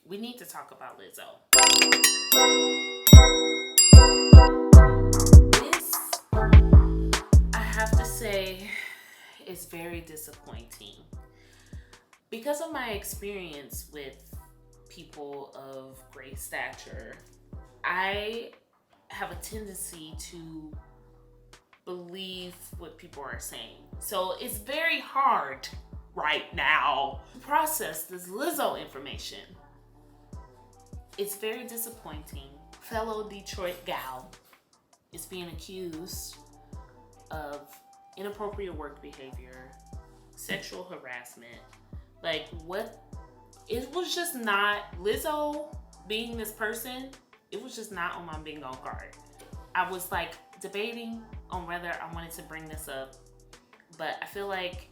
we need to talk about Lizzo. This, I have to say, is very disappointing. Because of my experience with people of great stature, I have a tendency to believe what people are saying. So it's very hard right now to process this Lizzo information. It's very disappointing. Fellow Detroit gal is being accused of inappropriate work behavior, sexual harassment. Like, what? It was just not Lizzo being this person. It was just not on my bingo card. I was like debating on whether I wanted to bring this up, but I feel like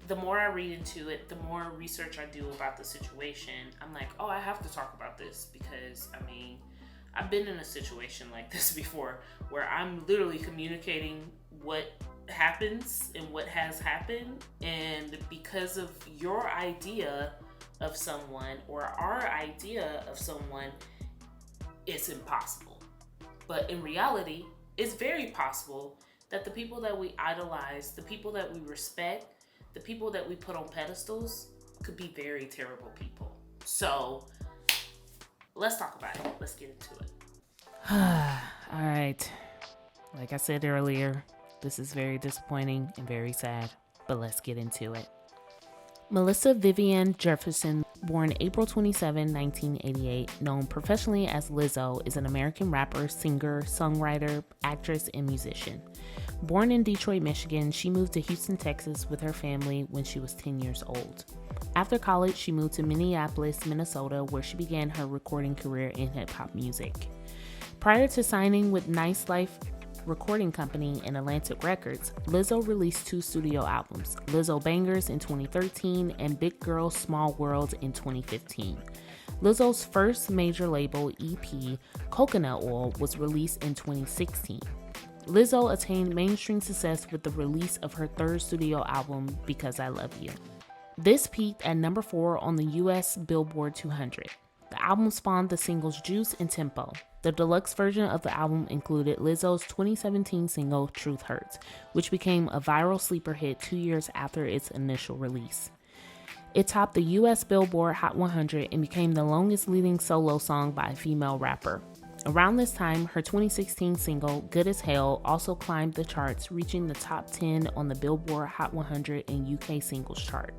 the more I read into it, the more research I do about the situation, I'm like, oh, I have to talk about this because, I mean, I've been in a situation like this before where I'm literally communicating what happens and what has happened, and because of your idea of someone or our idea of someone, it's impossible. But in reality, it's very possible that the people that we idolize, the people that we respect, the people that we put on pedestals could be very terrible people. So let's talk about it. Let's get into it. All right. Like I said earlier, this is very disappointing and very sad, but let's get into it. Melissa Vivian Jefferson, born April 27, 1988, known professionally as Lizzo, is an American rapper, singer, songwriter, actress, and musician. Born in Detroit, Michigan, she moved to Houston, Texas with her family when she was 10 years old. After college, she moved to Minneapolis, Minnesota, where she began her recording career in hip-hop music. Prior to signing with Nice Life recording company and Atlantic Records, Lizzo released 2 studio albums, Lizzo Bangers in 2013 and Big Girl Small World in 2015. Lizzo's first major label EP, Coconut Oil, was released in 2016. Lizzo attained mainstream success with the release of her 3rd studio album, Because I Love You. This peaked at number 4 on the US Billboard 200. The album spawned the singles Juice and Tempo. The deluxe version of the album included Lizzo's 2017 single Truth Hurts, which became a viral sleeper hit 2 years after its initial release. It topped the US Billboard Hot 100 and became the longest leading solo song by a female rapper. Around this time, her 2016 single Good as Hell also climbed the charts, reaching the top 10 on the Billboard Hot 100 and UK Singles Chart.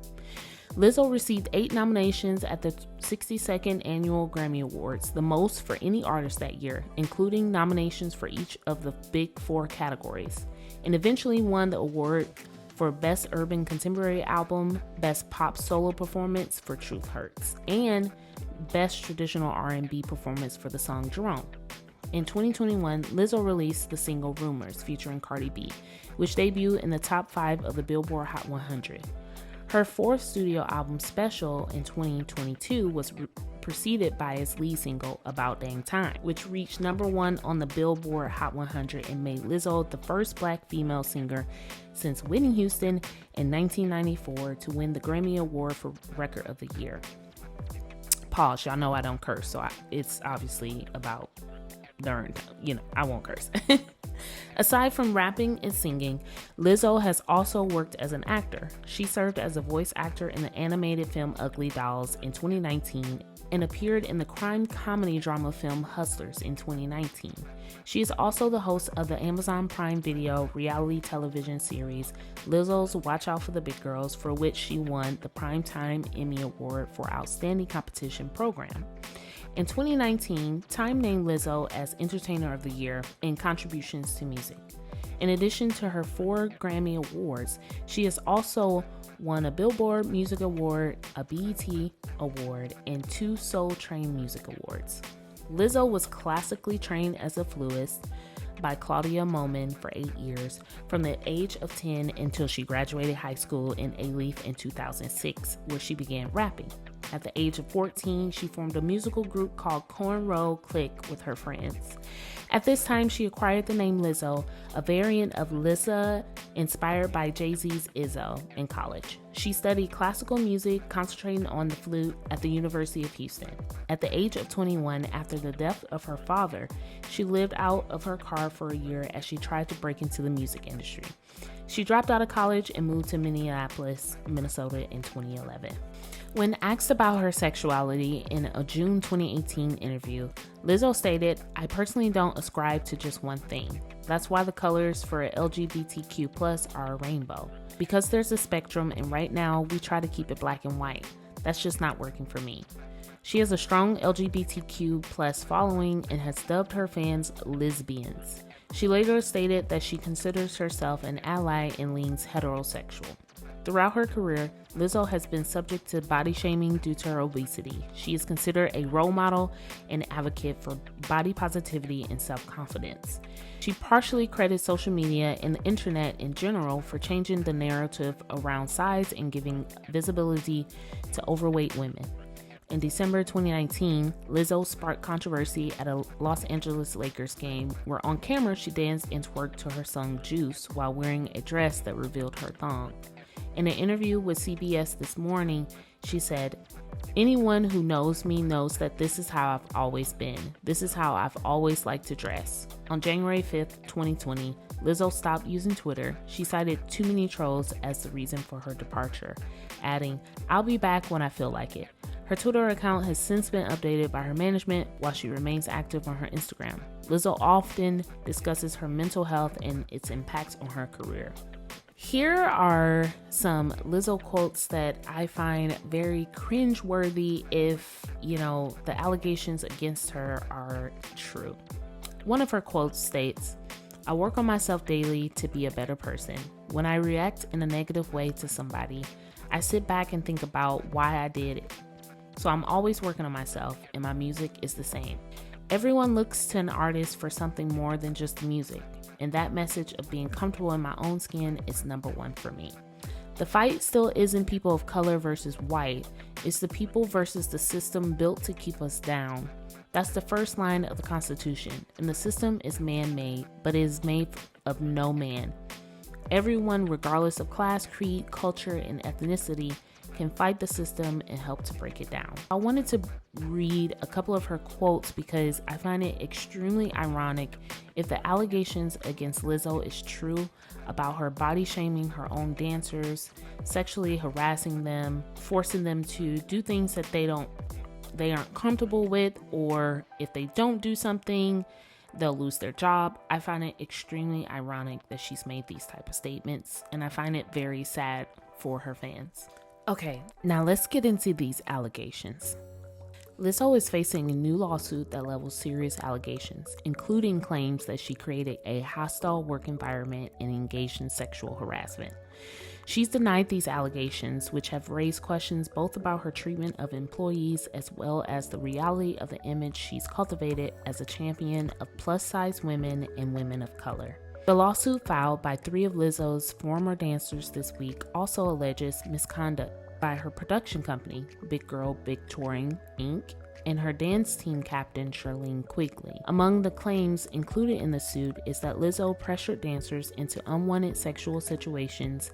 Lizzo received 8 nominations at the 62nd Annual Grammy Awards, the most for any artist that year, including nominations for each of the big 4 categories, and eventually won the award for Best Urban Contemporary Album, Best Pop Solo Performance for Truth Hurts, and Best Traditional R&B Performance for the song Jerome. In 2021, Lizzo released the single Rumors featuring Cardi B, which debuted in the top 5 of the Billboard Hot 100. Her 4th studio album, Special, in 2022 was preceded by its lead single, About Dang Time, which reached number 1 on the Billboard Hot 100 and made Lizzo the first black female singer since Whitney Houston in 1994 to win the Grammy Award for Record of the Year. Pause, y'all know I don't curse, so it's obviously about I won't curse. Aside from rapping and singing, Lizzo has also worked as an actor. She served as a voice actor in the animated film Ugly Dolls in 2019 and appeared in the crime comedy drama film Hustlers in 2019. She is also the host of the Amazon Prime Video reality television series Lizzo's Watch Out for the Big Girls, for which she won the Primetime Emmy Award for Outstanding Competition Program. In 2019, Time named Lizzo as Entertainer of the Year in contributions to music. In addition to her 4 Grammy Awards, she has also won a Billboard Music Award, a BET Award, and 2 Soul Train Music Awards. Lizzo was classically trained as a flutist by Claudia Moman for 8 years, from the age of 10 until she graduated high school in A-Leaf in 2006, where she began rapping. At the age of 14, she formed a musical group called Cornrow Click with her friends. At this time, she acquired the name Lizzo, a variant of Lizza inspired by Jay-Z's Lizzo in college. She studied classical music, concentrating on the flute at the University of Houston. At the age of 21, after the death of her father, she lived out of her car for a year as she tried to break into the music industry. She dropped out of college and moved to Minneapolis, Minnesota in 2011. When asked about her sexuality in a June 2018 interview, Lizzo stated, "I personally don't ascribe to just one thing. That's why the colors for LGBTQ+ are a rainbow. Because there's a spectrum, and right now we try to keep it black and white. That's just not working for me." She has a strong LGBTQ+ following and has dubbed her fans lesbians. She later stated that she considers herself an ally and leans heterosexual. Throughout her career, Lizzo has been subject to body shaming due to her obesity. She is considered a role model and advocate for body positivity and self-confidence. She partially credits social media and the internet in general for changing the narrative around size and giving visibility to overweight women. In December 2019, Lizzo sparked controversy at a Los Angeles Lakers game where on camera she danced and twerked to her song Juice while wearing a dress that revealed her thong. In an interview with CBS This Morning, she said, "Anyone who knows me knows that this is how I've always been. This is how I've always liked to dress." On January 5th, 2020, Lizzo stopped using Twitter. She cited too many trolls as the reason for her departure, adding, "I'll be back when I feel like it." Her Twitter account has since been updated by her management while she remains active on her Instagram. Lizzo often discusses her mental health and its impacts on her career. Here are some Lizzo quotes that I find very cringeworthy if, the allegations against her are true. One of her quotes states, "I work on myself daily to be a better person. When I react in a negative way to somebody, I sit back and think about why I did it. So I'm always working on myself, and my music is the same. Everyone looks to an artist for something more than just the music, and that message of being comfortable in my own skin is number one for me. The fight still isn't people of color versus white, it's the people versus the system built to keep us down. That's the first line of the Constitution, and the system is man-made, but it is made of no man. Everyone, regardless of class, creed, culture, and ethnicity, can fight the system and help to break it down." I wanted to read a couple of her quotes because I find it extremely ironic if the allegations against Lizzo is true about her body shaming her own dancers, sexually harassing them, forcing them to do things that they aren't comfortable with, or if they don't do something, they'll lose their job. I find it extremely ironic that she's made these type of statements, and I find it very sad for her fans. Okay, now let's get into these allegations. Lizzo is facing a new lawsuit that levels serious allegations, including claims that she created a hostile work environment and engaged in sexual harassment. She's denied these allegations, which have raised questions both about her treatment of employees as well as the reality of the image she's cultivated as a champion of plus-size women and women of color. The lawsuit filed by 3 of Lizzo's former dancers this week also alleges misconduct by her production company, Big Girl Big Touring, Inc., and her dance team captain, Charlene Quigley. Among the claims included in the suit is that Lizzo pressured dancers into unwanted sexual situations,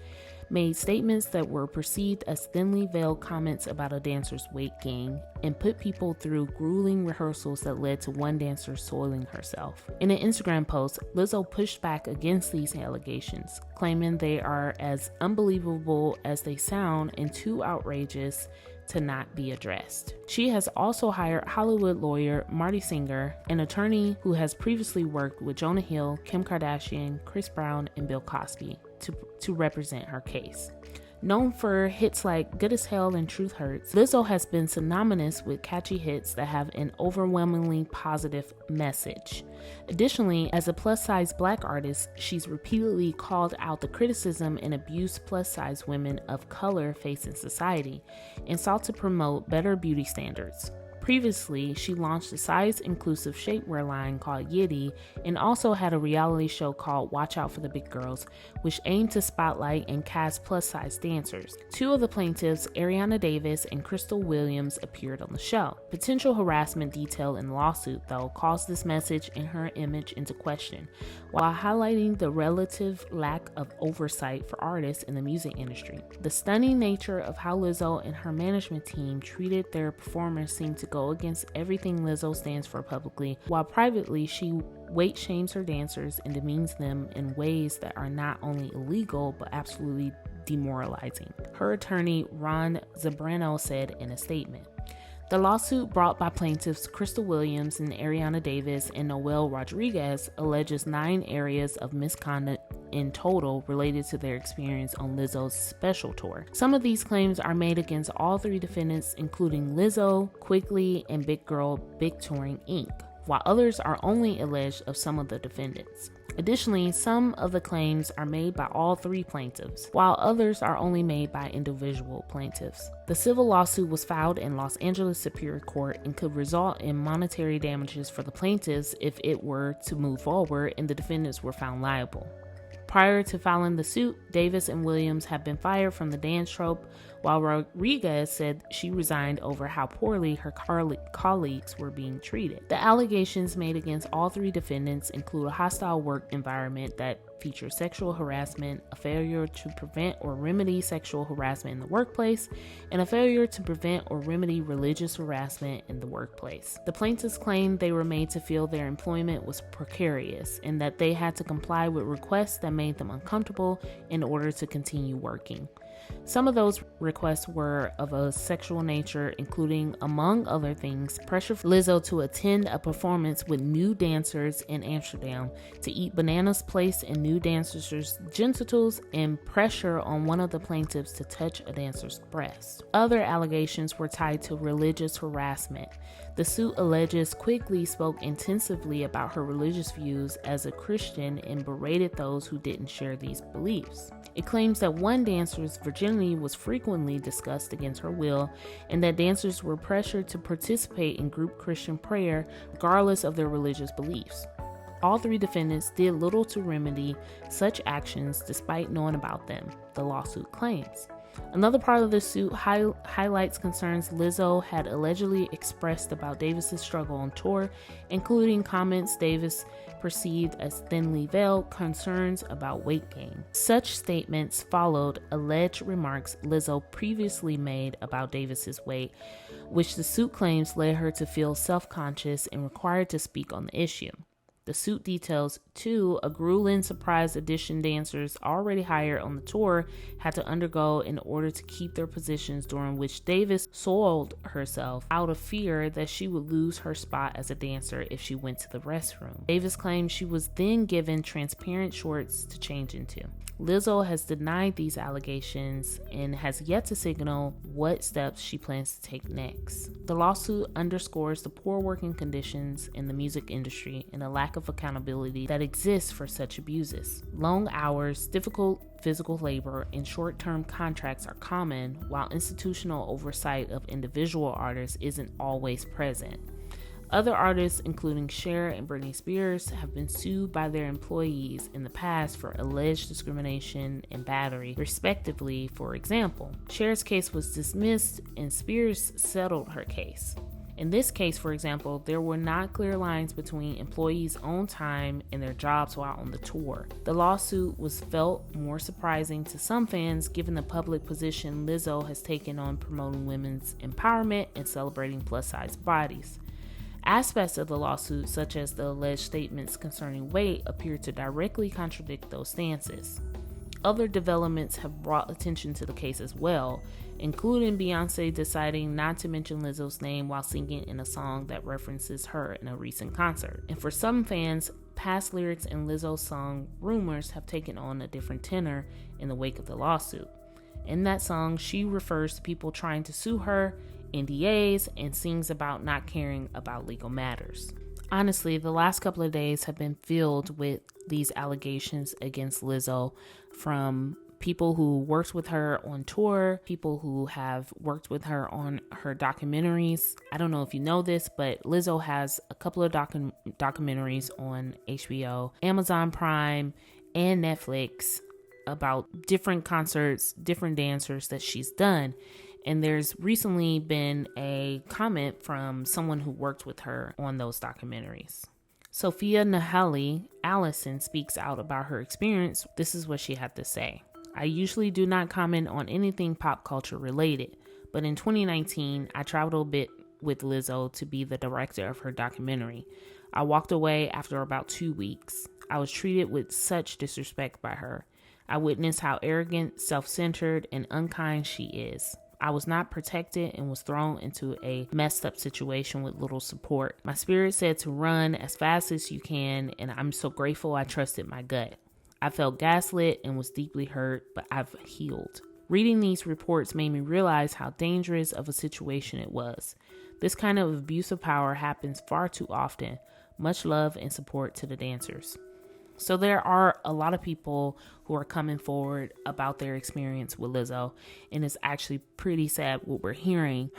made statements that were perceived as thinly veiled comments about a dancer's weight gain, and put people through grueling rehearsals that led to one dancer soiling herself. In an Instagram post, Lizzo pushed back against these allegations, claiming they are as unbelievable as they sound and too outrageous to not be addressed. She has also hired Hollywood lawyer Marty Singer, an attorney who has previously worked with Jonah Hill, Kim Kardashian, Chris Brown, and Bill Cosby, to represent her case. Known for hits like Good as Hell and Truth Hurts, Lizzo has been synonymous with catchy hits that have an overwhelmingly positive message. Additionally, as a plus-size Black artist, she's repeatedly called out the criticism and abuse plus-size women of color face in society and sought to promote better beauty standards. Previously, she launched a size-inclusive shapewear line called Yiddy and also had a reality show called Watch Out for the Big Girls, which aimed to spotlight and cast plus-size dancers. Two of the plaintiffs, Ariana Davis and Crystal Williams, appeared on the show. Potential harassment detailed in the lawsuit, though, calls this message and her image into question, while highlighting the relative lack of oversight for artists in the music industry. The stunning nature of how Lizzo and her management team treated their performers seemed to go against everything Lizzo stands for publicly, while privately she weight shames her dancers and demeans them in ways that are not only illegal but absolutely demoralizing. Her attorney, Ron Zabrano, said in a statement. The lawsuit brought by plaintiffs Crystal Williams and Ariana Davis and Noel Rodriguez alleges 9 areas of misconduct in total related to their experience on Lizzo's special tour. Some of these claims are made against all 3 defendants, including Lizzo, Quigley, and Big Girl Big Touring Inc., while others are only alleged of some of the defendants. Additionally, some of the claims are made by all 3 plaintiffs, while others are only made by individual plaintiffs. The civil lawsuit was filed in Los Angeles Superior Court and could result in monetary damages for the plaintiffs if it were to move forward and the defendants were found liable. Prior to filing the suit, Davis and Williams have been fired from the dance troupe, while Rodriguez said she resigned over how poorly her colleagues were being treated. The allegations made against all 3 defendants include a hostile work environment that features sexual harassment, a failure to prevent or remedy sexual harassment in the workplace, and a failure to prevent or remedy religious harassment in the workplace. The plaintiffs claimed they were made to feel their employment was precarious and that they had to comply with requests that made them uncomfortable in order to continue working. Some of those requests were of a sexual nature, including, among other things, pressure for Lizzo to attend a performance with new dancers in Amsterdam, to eat bananas placed in new dancers' genitals, and pressure on one of the plaintiffs to touch a dancer's breast. Other allegations were tied to religious harassment. The suit alleges Quigley spoke intensively about her religious views as a Christian and berated those who didn't share these beliefs. It claims that one dancer's virginity was frequently discussed against her will, and that dancers were pressured to participate in group Christian prayer regardless of their religious beliefs. All 3 defendants did little to remedy such actions despite knowing about them, the lawsuit claims. Another part of the suit highlights concerns Lizzo had allegedly expressed about Davis's struggle on tour, including comments Davis perceived as thinly veiled concerns about weight gain. Such statements followed alleged remarks Lizzo previously made about Davis's weight, which the suit claims led her to feel self-conscious and required to speak on the issue. The suit details, too, a grueling surprise audition dancers already hired on the tour had to undergo in order to keep their positions, during which Davis soiled herself out of fear that she would lose her spot as a dancer if she went to the restroom. Davis claimed she was then given transparent shorts to change into. Lizzo has denied these allegations and has yet to signal what steps she plans to take next. The lawsuit underscores the poor working conditions in the music industry and the lack of accountability that exists for such abuses. Long hours, difficult physical labor, and short-term contracts are common, while institutional oversight of individual artists isn't always present. Other artists, including Cher and Britney Spears, have been sued by their employees in the past for alleged discrimination and battery, respectively. For example, Cher's case was dismissed and Spears settled her case. In this case, for example, there were not clear lines between employees' own time and their jobs while on the tour. The lawsuit was felt more surprising to some fans given the public position Lizzo has taken on promoting women's empowerment and celebrating plus-size bodies. Aspects of the lawsuit, such as the alleged statements concerning weight, appear to directly contradict those stances. Other developments have brought attention to the case as well, including Beyonce deciding not to mention Lizzo's name while singing in a song that references her in a recent concert. And for some fans, past lyrics in Lizzo's song Rumors have taken on a different tenor in the wake of the lawsuit. In that song, she refers to people trying to sue her, NDAs, and sings about not caring about legal matters. Honestly, the last couple of days have been filled with these allegations against Lizzo from people who worked with her on tour, people who have worked with her on her documentaries. I don't know if you know this, but Lizzo has a couple of documentaries on HBO, Amazon Prime, and Netflix about different concerts, different dancers that she's done. And there's recently been a comment from someone who worked with her on those documentaries. Sophia Nahali Allison speaks out about her experience. This is what she had to say. I usually do not comment on anything pop culture related, but in 2019, I traveled a bit with Lizzo to be the director of her documentary. I walked away after about 2 weeks. I was treated with such disrespect by her. I witnessed how arrogant, self-centered, and unkind she is. I was not protected and was thrown into a messed up situation with little support. My spirit said to run as fast as you can, and I'm so grateful I trusted my gut. I felt gaslit and was deeply hurt, but I've healed. Reading these reports made me realize how dangerous of a situation it was. This kind of abuse of power happens far too often. Much love and support to the dancers. So there are a lot of people who are coming forward about their experience with Lizzo, and it's actually pretty sad what we're hearing.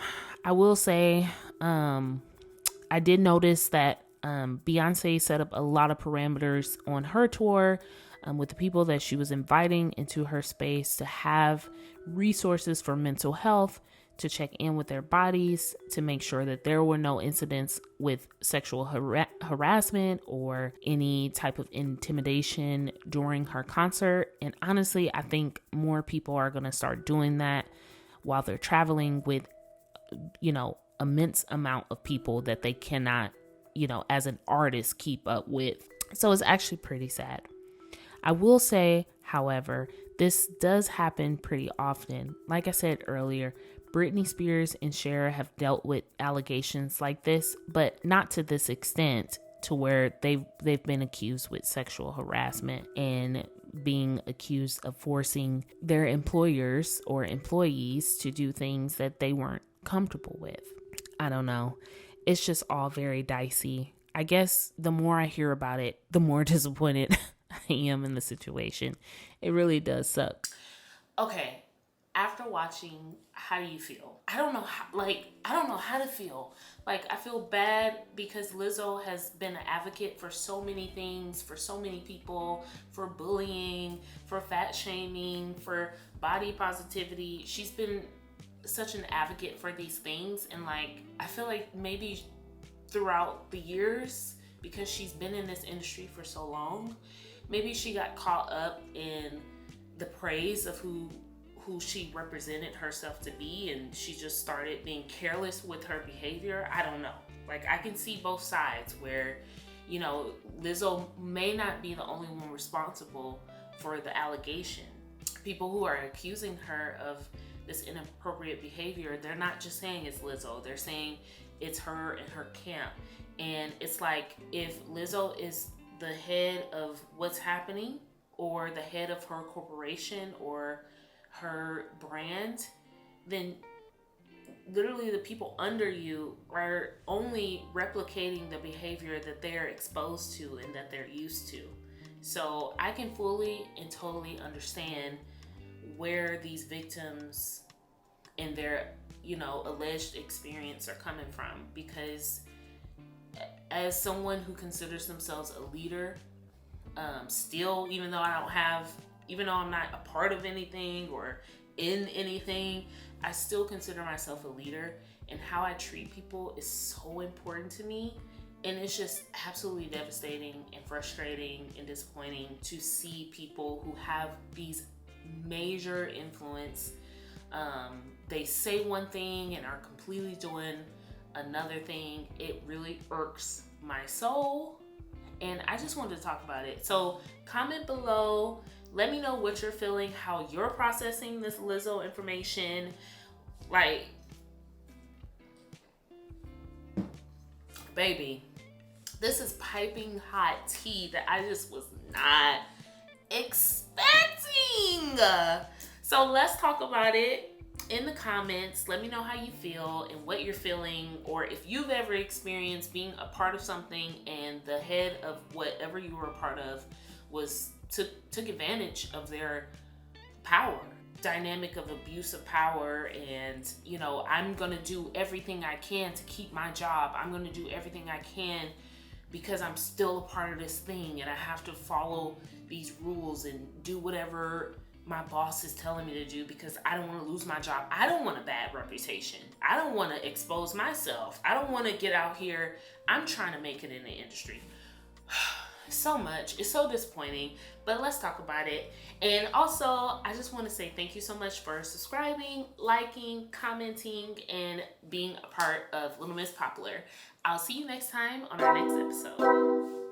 I will say, I did notice that Beyonce set up a lot of parameters on her tour with the people that she was inviting into her space to have resources for mental health, to check in with their bodies, to make sure that there were no incidents with sexual harassment or any type of intimidation during her concert. And honestly, I think more people are going to start doing that while they're traveling with, immense amount of people that they cannot, as an artist keep up with. So it's actually pretty sad. I will say, however, this does happen pretty often. Like I said earlier, Britney Spears and Cher have dealt with allegations like this, but not to this extent to where they've been accused with sexual harassment and being accused of forcing their employers or employees to do things that they weren't comfortable with. I don't know. It's just all very dicey. I guess the more I hear about it, the more disappointed I am in the situation. It really does suck. Okay. After watching, how do you feel? I don't know how to feel. I feel bad because Lizzo has been an advocate for so many things, for so many people, for bullying, for fat shaming, for body positivity. She's been such an advocate for these things. And I feel like maybe throughout the years, because she's been in this industry for so long, maybe she got caught up in the praise of who she represented herself to be, and she just started being careless with her behavior. I don't know. I can see both sides where, Lizzo may not be the only one responsible for the allegation. People who are accusing her of this inappropriate behavior, they're not just saying it's Lizzo. They're saying it's her and her camp. And it's like, if Lizzo is the head of what's happening, or the head of her corporation or her brand, then literally the people under you are only replicating the behavior that they're exposed to and that they're used to. So I can fully and totally understand where these victims and their, alleged experience are coming from, because as someone who considers themselves a leader, still, even though I'm not a part of anything or in anything, I still consider myself a leader, and how I treat people is so important to me. And it's just absolutely devastating and frustrating and disappointing to see people who have these major influence. They say one thing and are completely doing another thing. It really irks my soul, and I just wanted to talk about it. So comment below. Let me know what you're feeling, how you're processing this Lizzo information. Baby, this is piping hot tea that I just was not expecting. So let's talk about it in the comments. Let me know how you feel and what you're feeling, or if you've ever experienced being a part of something and the head of whatever you were a part of took advantage of their power, dynamic of abuse of power. And, you know, I'm going to do everything I can to keep my job. I'm going to do everything I can because I'm still a part of this thing, and I have to follow these rules and do whatever my boss is telling me to do because I don't want to lose my job. I don't want a bad reputation. I don't want to expose myself. I don't want to get out here. I'm trying to make it in the industry. So much. It's so disappointing, but let's talk about it. And also, I just want to say thank you so much for subscribing, liking, commenting, and being a part of Little Miss Popular. I'll see you next time on our next episode.